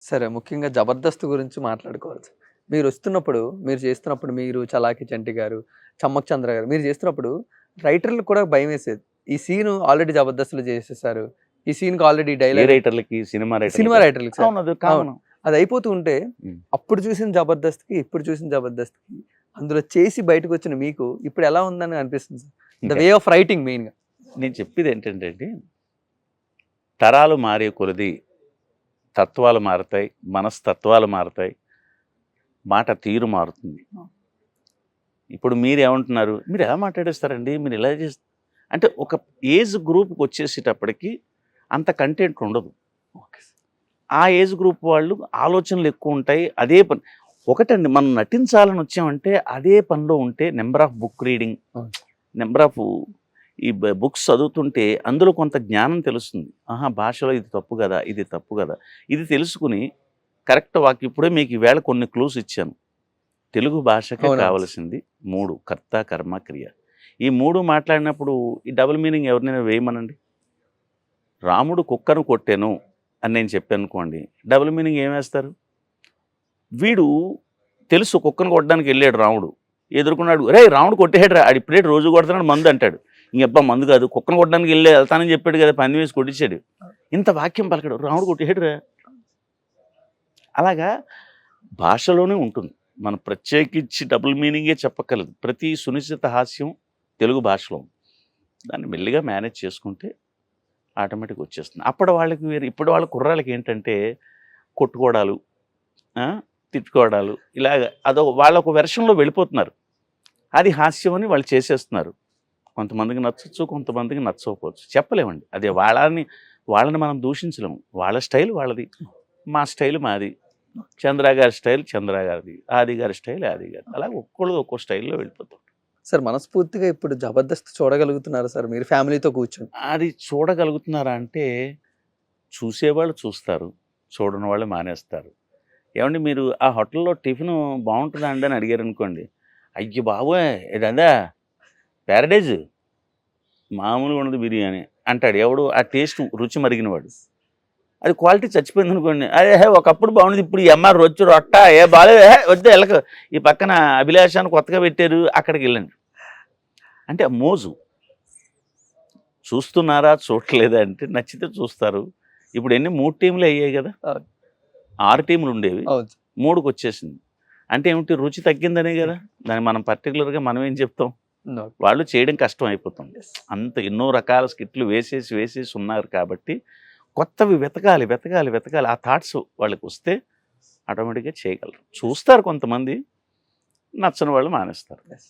సరే, ముఖ్యంగా 'జబర్దస్త్' గురించి మాట్లాడుకోవాలి. మీరొస్తున్నప్పుడు, మీరు చేస్తున్నప్పుడు మీరు 'చలాకీ చంటి' గారు, 'చమ్మక్ చంద్ర' గారు మీరు చేస్తున్నప్పుడు రైటర్‌లకు కూడా భయమేసేది. ఈ సీను ఆల్రెడీ 'జబర్దస్త్‌లో' చేసేసారు. ఈ సీన్‌కి ఆల్రెడీ ఏ డైలాగ్ రైటర్లకి? సినిమా సినిమా రైటర్లకా? రైటర్‌లకి సార్. అవును. అది అవును. కామన్. అది అయిపోతూ ఉంటే హ్మ్. అప్పుడు చూసిన 'జబర్దస్త్‌కి', ఇప్పుడు చూసిన 'జబర్దస్త్‌కి' అందులో చేసి బయటకొచ్చిన మీకు ఇప్పుడు ఎలా ఉందని అనిపిస్తుంది సార్? ద ఇంకా వే ఆఫ్ రైటింగ్ మెయిన్‌గా. నేను చెప్పేదేంటంటే అండి, తరాలు మారే కొలది తత్వాలు మారతాయి, మనస్తత్వాలు మారతాయి, మాట తీరు మారుతుంది. ఇప్పుడు మీరేమంటున్నారు? మీరు ఎలా మాట్లాడేస్తారండి? మీరు ఇలా చేస్ అంటే ఒక ఏజ్ గ్రూప్‌కి వచ్చేసేటప్పటికి అంత కంటెంట్ ఉండదు. Okay sir. ఆ ఏజ్ గ్రూప్ వాళ్ళు ఆలోచనలు ఎక్కువుంటాయి. అదే పని ఒకటండి, మనం నటించాలని వచ్చామంటే అదే పనిలో ఉంటే నంబర్ ఆఫ్ బుక్ రీడింగ్, అవును. నంబర్ ఆఫ్ ఈ బుక్స్ చదువుతుంటే అందులో కొంత జ్ఞానం తెలుస్తుంది. ఆహా! భాషలో ఇది తప్పు గదా! ఇది తప్పు గదా! ఇది తెలుసుకుని కరెక్ట్ వాక్యం ఇప్పుడే మీకు ఈవేళ కొన్ని క్లూస్ ఇచ్చాను. తెలుగు భాషకి అవునవును. కావాల్సింది 3 కర్త, కర్మ, క్రియ. ఈ 3 మాట్లాడినప్పుడు ఈ డబుల్ మీనింగ్ ఎవరినైనా వేయమనండి. రాముడు కుక్కను కొట్టెను అని నేను చెప్పాననుకోండి, డబుల్ మీనింగ్ ఏమేస్తారు? వీడు తెలుసు కుక్కను కొట్టడానికి వెళ్ళాడు రాముడు. ఎదుర్కొన్నాడు, "రేయ్ రాముడు కొట్టేసాడురా, ఆడు ఇప్పుడే రోజు కొడుతున్నాడు మందు" అంటాడు. ఇంకబ్బా మందు కాదు, కుక్కను కొట్టడానికి వెళ్తానని చెప్పాడు కదా, పందెం వేసి కొట్టించాడు. ఇంత వాక్యం పలకడు, రాముడు కొట్టేసాడురా. అలాగా భాషలోనే ఉంటుంది. మనం ప్రత్యేకించి డబుల్ మీనింగే చెప్పక్కర్లేదు. ప్రతి సునిశ్చిత హాస్యం తెలుగు భాషలో ఉంది. దాన్ని మెల్లిగా మేనేజ్ చేసుకుంటే ఆటోమేటిక్గా వచ్చేస్తుంది. అప్పటి వాళ్ళకి వేరు. ఇప్పుడు వాళ్ళ కుర్రాళ్ళకి ఏంటంటే కొట్టుకోవడాలు, ఆ, తిట్టుకోవడాలు, ఇలాగ వాళ్ళొక వెర్షన్లో వెళ్ళిపోతున్నారు. అది హాస్యం అని వాళ్ళు చేసేస్తున్నారు. కొంతమందికి నచ్చచ్చు, కొంతమందికి నచ్చకపోవచ్చు. చెప్పలేమండి. అదే వాళ్ళని మనం దూషించలేము. వాళ్ళ స్టైల్ వాళ్ళది, మా స్టైల్ మాది. చంద్ర గారి స్టైల్ చంద్ర గారిది, ఆది గారి స్టైల్ ఆది గారి. అలాగే ఒక్కోళ్ళది ఒక్కో స్టైల్‌లో వెళ్ళిపోతాం. సార్, మనస్ఫూర్తిగా ఇప్పుడు 'జబర్దస్త్' చూడగలుగుతున్నారా సార్ మీరు ఫ్యామిలీతో కూర్చొని? అది చూడగలుగుతున్నారా అంటే, చూసేవాళ్ళు చూస్తారు, చూడని వాళ్ళు మానేస్తారు. ఏవండి మీరు ఆ హోటల్‌లో టిఫిను బావుంటుందా అండి అని అడిగారనుకోండి, అయ్య బాబోయ్! ఇదదా పారడైజ్, మామూలుగా ఉండదు బిర్యానీ అంటాడు. ఎవడు? ఆ టేస్ట్ రుచి మరిగినవాడు. అది క్వాలిటీ చచ్చిపోయిందనుకోండి, అదే హే ఒకప్పుడు బాగుండేది, ఇప్పుడు ఈ అమ్మ రొచ్చు రొట్ట ఏ బాలేదు, హే వద్దు ఎళ్ళకు, ఈ పక్కన అభిలాష అని కొత్తగా పెట్టారు అక్కడికి వెళ్ళండి. అంటే మోజు. చూస్తున్నారా? చూడట్లేదా? అంటే నచ్చితే చూస్తారు. ఇప్పుడు ఎన్ని 3 టీములు అయ్యాయి కదా! అవును. 6 టీములు ఉండేవి. అవును. 3కొచ్చేసింది. అంటే ఏమిటి? రుచి తగ్గిందనే కదా! దాన్ని మనం పర్టిక్యులర్‌గా మనం ఏం చెప్తాం? నో. వాళ్ళు చేయడం కష్టం అయిపోతుంది. యెస్. అంత ఎన్నో రకాల స్కిట్‌లు వేసేసి ఉన్నారు కాబట్టి కొత్తవి వెతకాలి, వెతకాలి, వెతకాలి. ఆ థాట్స్ వాళ్ళకొస్తే ఆటోమేటిక్‌గా చేయగలరు. చూస్తారు కొంతమంది, నచ్చని వాళ్ళు మానేస్తారు. యెస్.